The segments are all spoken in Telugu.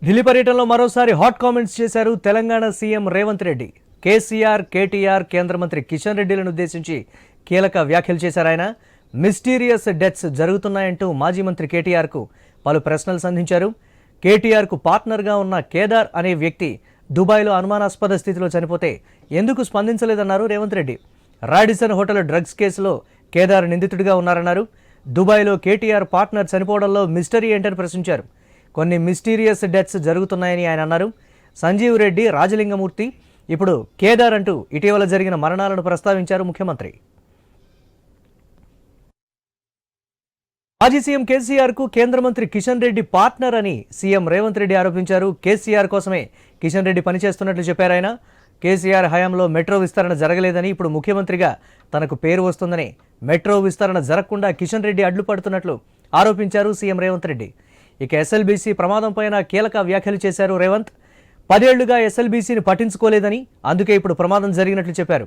ఢిల్లీ పర్యటనలో మరోసారి హాట్ కామెంట్స్ చేశారు తెలంగాణ సీఎం రేవంత్ రెడ్డి. కేసీఆర్, కేటీఆర్, కేంద్ర మంత్రి కిషన్ రెడ్డిలను ఉద్దేశించి కీలక వ్యాఖ్యలు చేశారు ఆయన. మిస్టీరియస్ డెత్స్ జరుగుతున్నాయంటూ మాజీ మంత్రి కేటీఆర్కు పలు ప్రశ్నలు సంధించారు. కేటీఆర్కు పార్ట్నర్గా ఉన్న కేదార్ అనే వ్యక్తి దుబాయ్లో అనుమానాస్పద స్థితిలో చనిపోతే ఎందుకు స్పందించలేదన్నారు Revanth Reddy. Radisson hotel drugs కేసులో కేదార్ నిందితుడిగా ఉన్నారన్నారు. దుబాయ్లో కేటీఆర్ పార్ట్నర్ చనిపోవడంలో మిస్టరీ ఏంటని ప్రశ్నించారు. కొన్ని మిస్టీరియస్ డెత్స్ జరుగుతున్నాయని ఆయన అన్నారు. సంజీవ్ రెడ్డి, రాజలింగమూర్తి, ఇప్పుడు కేదార్ అంటూ ఇటీవల జరిగిన మరణాలను ప్రస్తావించారు ముఖ్యమంత్రి. మాజీ సీఎం కేసీఆర్కు కేంద్ర మంత్రి కిషన్ రెడ్డి పార్ట్నర్ అని సీఎం రేవంత్ రెడ్డి ఆరోపించారు. కేసీఆర్ కోసమే కిషన్ రెడ్డి పనిచేస్తున్నట్లు చెప్పారు ఆయన. కేసీఆర్ హయాంలో మెట్రో విస్తరణ జరగలేదని, ఇప్పుడు ముఖ్యమంత్రిగా తనకు పేరు వస్తుందని మెట్రో విస్తరణ జరగకుండా కిషన్ రెడ్డి అడ్డు పడుతున్నట్లు ఆరోపించారు సీఎం రేవంత్ రెడ్డి. ఇక ఎస్ఎల్బీసీ ప్రమాదం పైన కీలక వ్యాఖ్యలు చేశారు రేవంత్. 10 ఏళ్లుగా ఎస్ఎల్బీసీని పట్టించుకోలేదని, అందుకే ఇప్పుడు ప్రమాదం జరిగినట్లు చెప్పారు.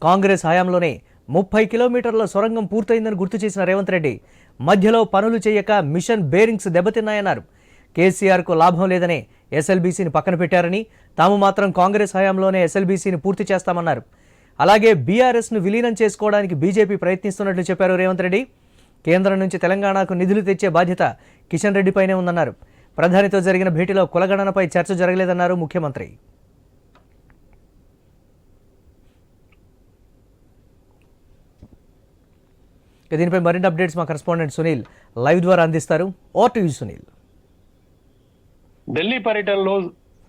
కాంగ్రెస్ హయాంలోనే 30 కిలోమీటర్ల సొరంగం పూర్తయిందని గుర్తు చేసిన రేవంత్ రెడ్డి మధ్యలో పనులు చేయక మిషన్ బేరింగ్స్ దెబ్బతిన్నాయన్నారు. కేసీఆర్కు లాభం లేదనే ఎస్ఎల్బీసీని పక్కన పెట్టారని, తాము మాత్రం కాంగ్రెస్ హయాంలోనే ఎస్ఎల్బీసీని పూర్తి చేస్తామన్నారు. అలాగే బీఆర్ఎస్ను విలీనం చేసుకోవడానికి బీజేపీ ప్రయత్నిస్తున్నట్లు చెప్పారు రేవంత్ రెడ్డి. కేంద్రం నుంచి తెలంగాణకు నిధులు తెచ్చే బాధ్యత కిషన్ రెడ్డిపైనే ఉందన్నారు. ప్రధానితో జరిగిన భేటీలో కులగణనపై చర్చ జరగలేదన్నారు ముఖ్యమంత్రి. దీనిపై మరిన్ని అప్డేట్స్ మా కరెస్పాండెంట్ సునీల్ లైవ్ ద్వారా అందిస్తారు. Over to you Sunil. Delhi పర్యటనలో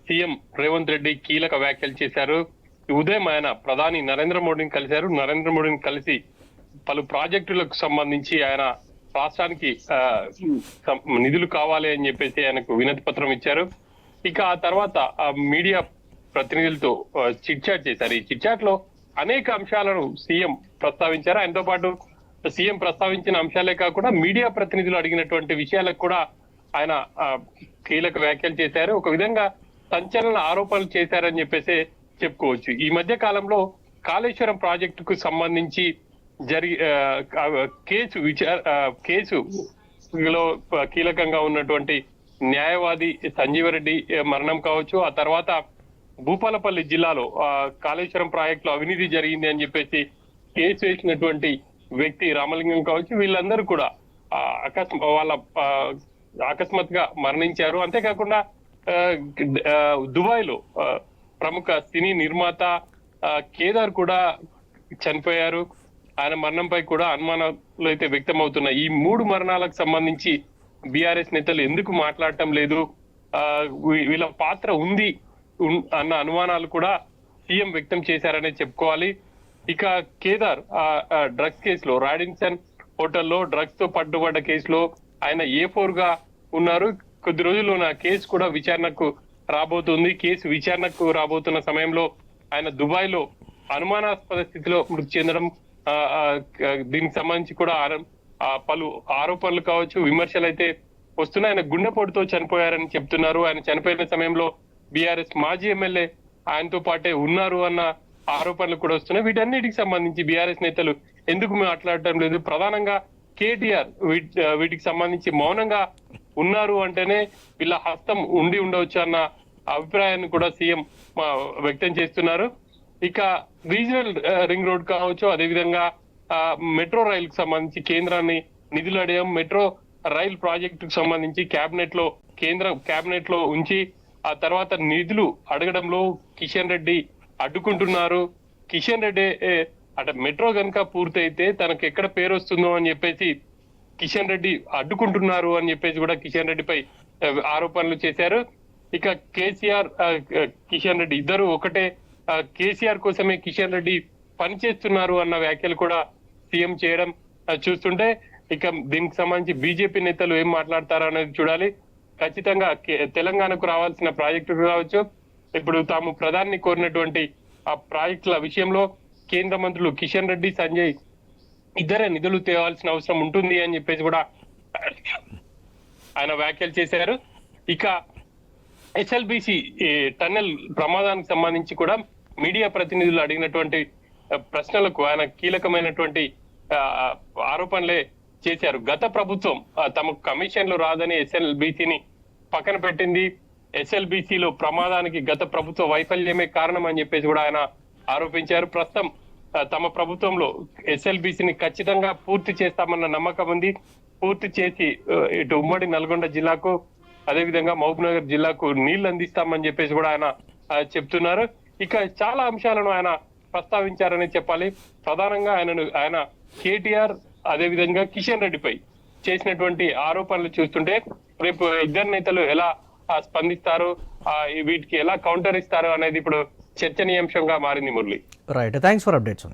సీఎం రేవంత్ రెడ్డి కీలక వ్యాఖ్యలు చేశారు. ఉదయం ఆయన ప్రధాని నరేంద్ర మోడీని కలిశారు. నరేంద్ర మోడీని కలిసి పలు ప్రాజెక్టులకు సంబంధించి ఆయన రాష్ట్రానికి నిధులు కావాలి అని చెప్పేసి ఆయనకు వినతి పత్రం ఇచ్చారు. ఇక ఆ తర్వాత మీడియా ప్రతినిధులతో చిట్ చాట్ చేశారు. ఈ చిట్ చాట్ లో అనేక అంశాలను సీఎం ప్రస్తావించారు. ఆయనతో పాటు సీఎం ప్రస్తావించిన అంశాలే కాకుండా మీడియా ప్రతినిధులు అడిగినటువంటి విషయాలకు కూడా ఆయన కీలక వ్యాఖ్యలు చేశారు. ఒక విధంగా సంచలన ఆరోపణలు చేశారని చెప్పేసి చెప్పుకోవచ్చు. ఈ మధ్య కాలంలో కాళేశ్వరం ప్రాజెక్టుకు సంబంధించి కేసులో కీలకంగా ఉన్నటువంటి న్యాయవాది సంజీవరెడ్డి మరణం కావచ్చు, ఆ తర్వాత భూపాలపల్లి జిల్లాలో కాళేశ్వరం ప్రాజెక్టులో అవినీతి జరిగింది అని చెప్పేసి కేసు వేసినటువంటి వ్యక్తి రామలింగం కావచ్చు, వీళ్ళందరూ కూడా అకస్మాత్తుగా మరణించారు. అంతేకాకుండా దుబాయ్ లో ప్రముఖ సినీ నిర్మాత కేదార్ కూడా చనిపోయారు. ఆయన మరణంపై కూడా అనుమానాలు అయితే వ్యక్తం అవుతున్నాయి. ఈ 3 మరణాలకు సంబంధించి బీఆర్ఎస్ నేతలు ఎందుకు మాట్లాడటం లేదు, వీళ్ళ పాత్ర ఉంది అన్న అనుమానాలు కూడా సీఎం వ్యక్తం చేశారనే చెప్పుకోవాలి. ఇక కేదార్ డ్రగ్స్ కేసులో, రాడిన్సన్ హోటల్లో డ్రగ్స్ తో పట్టుబడ్డ కేసులో ఆయన A4 గా ఉన్నారు. కొద్ది రోజుల్లో నా కేసు కూడా విచారణకు రాబోతుంది. కేసు విచారణకు రాబోతున్న సమయంలో ఆయన దుబాయ్ లో అనుమానాస్పద స్థితిలో మృతి చెందడం, దీనికి సంబంధించి కూడా పలు ఆరోపణలు కావచ్చు, విమర్శలు అయితే వస్తున్నాయి. ఆయన గుండెపోటుతో చనిపోయారని చెప్తున్నారు. ఆయన చనిపోయిన సమయంలో బీఆర్ఎస్ మాజీ ఎమ్మెల్యే ఆయనతో పాటే ఉన్నారు అన్న ఆరోపణలు కూడా వస్తున్నాయి. వీటన్నిటికి సంబంధించి బీఆర్ఎస్ నేతలు ఎందుకు మాట్లాడటం లేదు, ప్రధానంగా కేటీఆర్ వీటికి సంబంధించి మౌనంగా ఉన్నారు అంటేనే వీళ్ళ హస్తం ఉండి ఉండవచ్చు అన్న అభిప్రాయాన్ని కూడా సీఎం వ్యక్తం చేస్తున్నారు. ఇక రీజనల్ రింగ్ రోడ్ కావచ్చు, అదేవిధంగా మెట్రో రైల్ కు సంబంధించి కేంద్రాన్ని నిధులు అడగడం, మెట్రో రైల్ ప్రాజెక్టుకు సంబంధించి కేబినెట్ లో ఉంచి ఆ తర్వాత నిధులు అడగడంలో కిషన్ రెడ్డి అడ్డుకుంటున్నారు. కిషన్ రెడ్డి అంటే మెట్రో కనుక పూర్తయితే తనకు ఎక్కడ పేరు వస్తుందో అని చెప్పేసి కిషన్ రెడ్డి అడ్డుకుంటున్నారు అని చెప్పేసి కూడా కిషన్ రెడ్డిపై ఆరోపణలు చేశారు. ఇక కేసీఆర్, కిషన్ రెడ్డి ఇద్దరు ఒకటే, కేసీఆర్ కోసమే కిషన్ రెడ్డి పనిచేస్తున్నారు అన్న వ్యాఖ్యలు కూడా సీఎం చేయడం చూస్తుంటే ఇక దీనికి సంబంధించి బీజేపీ నేతలు ఏం మాట్లాడతారో అనేది చూడాలి. ఖచ్చితంగా తెలంగాణకు రావాల్సిన ప్రాజెక్టులు కావచ్చు, ఇప్పుడు తాము ప్రధాని కోరినటువంటి ఆ ప్రాజెక్టుల విషయంలో కేంద్ర మంత్రులు కిషన్ రెడ్డి, సంజయ్ ఇద్దరే నిధులు తేవాల్సిన అవసరం ఉంటుంది అని చెప్పేసి కూడా ఆయన వ్యాఖ్యలు చేశారు. ఇక ఎస్ఎల్బీసీ టన్నెల్ ప్రమాదానికి సంబంధించి కూడా మీడియా ప్రతినిధులు అడిగినటువంటి ప్రశ్నలకు ఆయన కీలకమైనటువంటి ఆరోపణలే చేశారు. గత ప్రభుత్వం తమకు కమిషన్లు రాదని ఎస్ఎల్బీసీని పక్కన పెట్టింది. ఎస్ఎల్బిసిలో ప్రమాదానికి గత ప్రభుత్వ వైఫల్యమే కారణం అని చెప్పేసి కూడా ఆయన ఆరోపించారు. ప్రస్తుతం తమ ప్రభుత్వంలో ఎస్ఎల్బిసిని ఖచ్చితంగా పూర్తి చేస్తామన్న నమ్మకం ఉంది. పూర్తి చేసి ఇటు ఉమ్మడి నల్గొండ జిల్లాకు అదేవిధంగా మహబూబ్నగర్ జిల్లాకు నీళ్లు అందిస్తామని చెప్పేసి కూడా ఆయన చెప్తున్నారు. ఇక చాలా అంశాలను ఆయన ప్రస్తావించారని చెప్పాలి. ప్రధానంగా ఆయన కేటీఆర్ అదేవిధంగా కిషన్ రెడ్డిపై చేసినటువంటి ఆరోపణలు చూస్తుంటే రేపు ఇద్దరు నేతలు ఎలా స్పందిస్తారు, వీటికి ఎలా కౌంటర్ ఇస్తారు అనేది ఇప్పుడు చర్చనీయాంశంగా మారింది Murali. Right, thanks for updates.